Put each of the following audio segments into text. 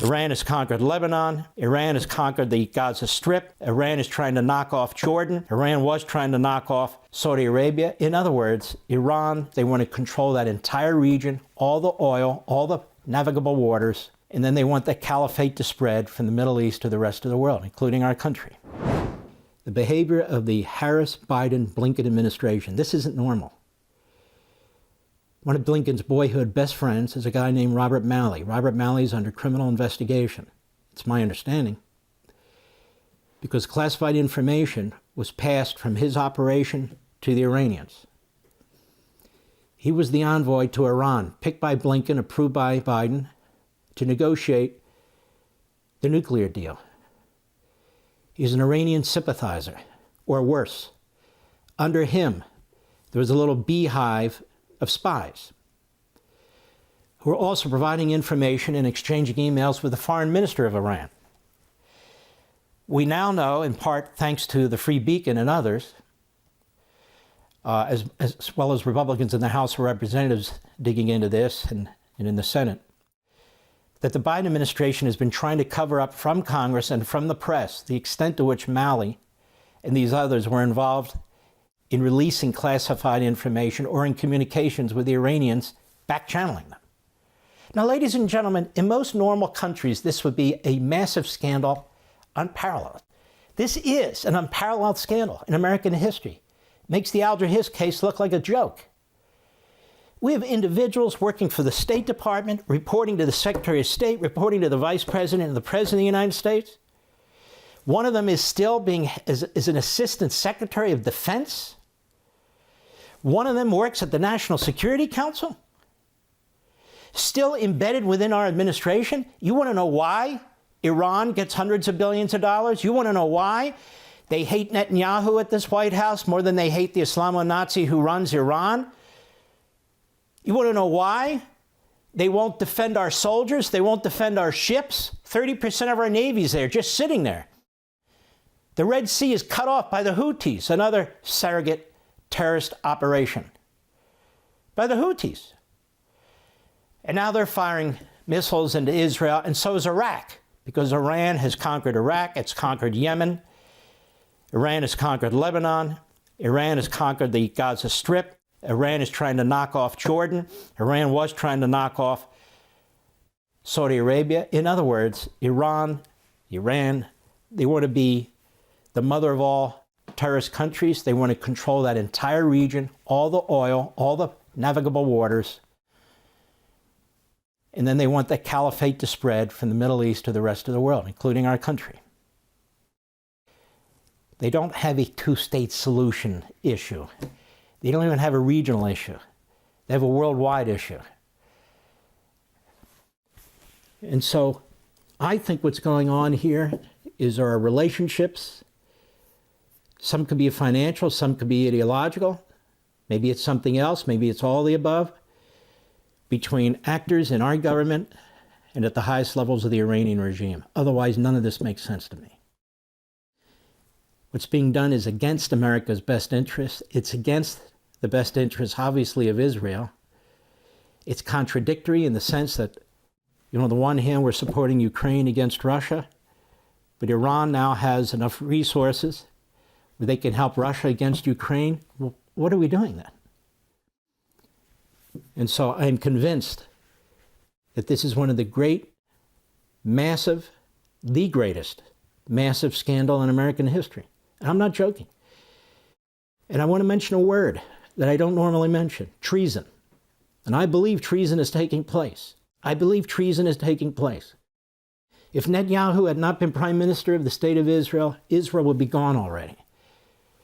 Iran has conquered Lebanon. Iran has conquered the Gaza Strip. Iran is trying to knock off Jordan. Iran was trying to knock off Saudi Arabia. In other words, Iran, they want to control that entire region, all the oil, all the navigable waters, and then they want the caliphate to spread from the Middle East to the rest of the world, including our country. The behavior of the Harris, Biden, Blinken administration, this isn't normal. One of Blinken's boyhood best friends is a guy named Robert Malley. Robert Malley's under criminal investigation. It's my understanding. Because classified information was passed from his operation to the Iranians. He was the envoy to Iran, picked by Blinken, approved by Biden, to negotiate the nuclear deal. He's an Iranian sympathizer, or worse. Under him, there was a little beehive of spies who are also providing information and exchanging emails with the foreign minister of Iran. We now know, in part thanks to the Free Beacon and others, as well as Republicans in the House of Representatives digging into this and in the Senate, that the Biden administration has been trying to cover up from Congress and from the press the extent to which Malley and these others were involved in releasing classified information or in communications with the Iranians, back-channeling them. Now, ladies and gentlemen, in most normal countries, this would be a massive scandal, unparalleled. This is an unparalleled scandal in American history. It makes the Alger Hiss case look like a joke. We have individuals working for the State Department, reporting to the Secretary of State, reporting to the Vice President and the President of the United States. One of them is still is an Assistant Secretary of Defense. One of them works at the National Security Council. Still embedded within our administration. You want to know why Iran gets hundreds of billions of dollars? You want to know why they hate Netanyahu at this White House more than they hate the Islamo-Nazi who runs Iran? You want to know why they won't defend our soldiers? They won't defend our ships? 30% of our Navy's there, just sitting there. The Red Sea is cut off by the Houthis, another surrogate terrorist operation. By the Houthis. And now they're firing missiles into Israel, and so is Iraq, because Iran has conquered Iraq, it's conquered Yemen, Iran has conquered Lebanon, Iran has conquered the Gaza Strip, Iran is trying to knock off Jordan, Iran was trying to knock off Saudi Arabia. In other words, Iran, they want to be the mother of all terrorist countries. They want to control that entire region, all the oil, all the navigable waters. And then they want the caliphate to spread from the Middle East to the rest of the world, including our country. They don't have a two-state solution issue. They don't even have a regional issue. They have a worldwide issue. And so I think what's going on here is our relationships. Some could be financial, some could be ideological. Maybe it's something else, maybe it's all the above, between actors in our government and at the highest levels of the Iranian regime. Otherwise, none of this makes sense to me. What's being done is against America's best interests. It's against the best interests, obviously, of Israel. It's contradictory in the sense that, on the one hand, we're supporting Ukraine against Russia, but Iran now has enough resources where they can help Russia against Ukraine. Well, what are we doing then? And so I'm convinced that this is one of the great, massive, the greatest massive scandal in American history. And I'm not joking. And I want to mention a word that I don't normally mention, treason. And I believe treason is taking place. I believe treason is taking place. If Netanyahu had not been prime minister of the state of Israel, Israel would be gone already.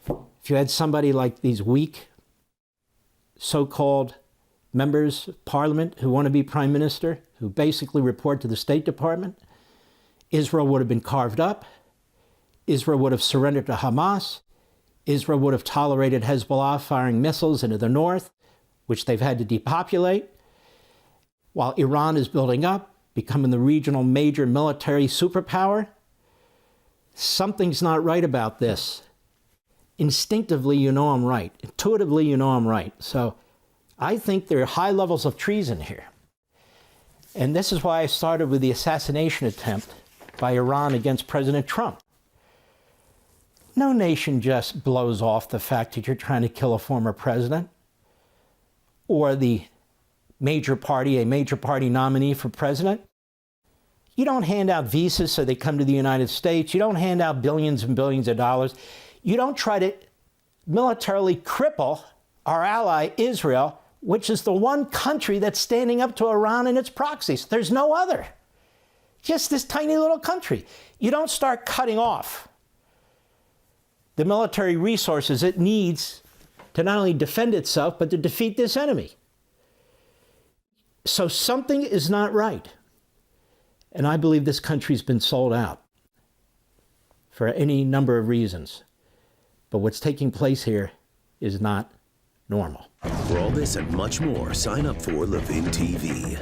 If you had somebody like these weak, so-called members of parliament who want to be prime minister, who basically report to the State Department, Israel would have been carved up. Israel would have surrendered to Hamas. Israel would have tolerated Hezbollah firing missiles into the north, which they've had to depopulate, while Iran is building up, becoming the regional major military superpower. Something's not right about this. Instinctively, you know I'm right. Intuitively, you know I'm right. So I think there are high levels of treason here. And this is why I started with the assassination attempt by Iran against President Trump. No nation just blows off the fact that you're trying to kill a former president or a major party nominee for president. You don't hand out visas so they come to the United States. You don't hand out billions and billions of dollars. You don't try to militarily cripple our ally, Israel, which is the one country that's standing up to Iran and its proxies. There's no other. Just this tiny little country. You don't start cutting off the military resources it needs to not only defend itself, but to defeat this enemy. So something is not right. And I believe this country's been sold out for any number of reasons. But what's taking place here is not normal. For all this and much more, sign up for Levin TV.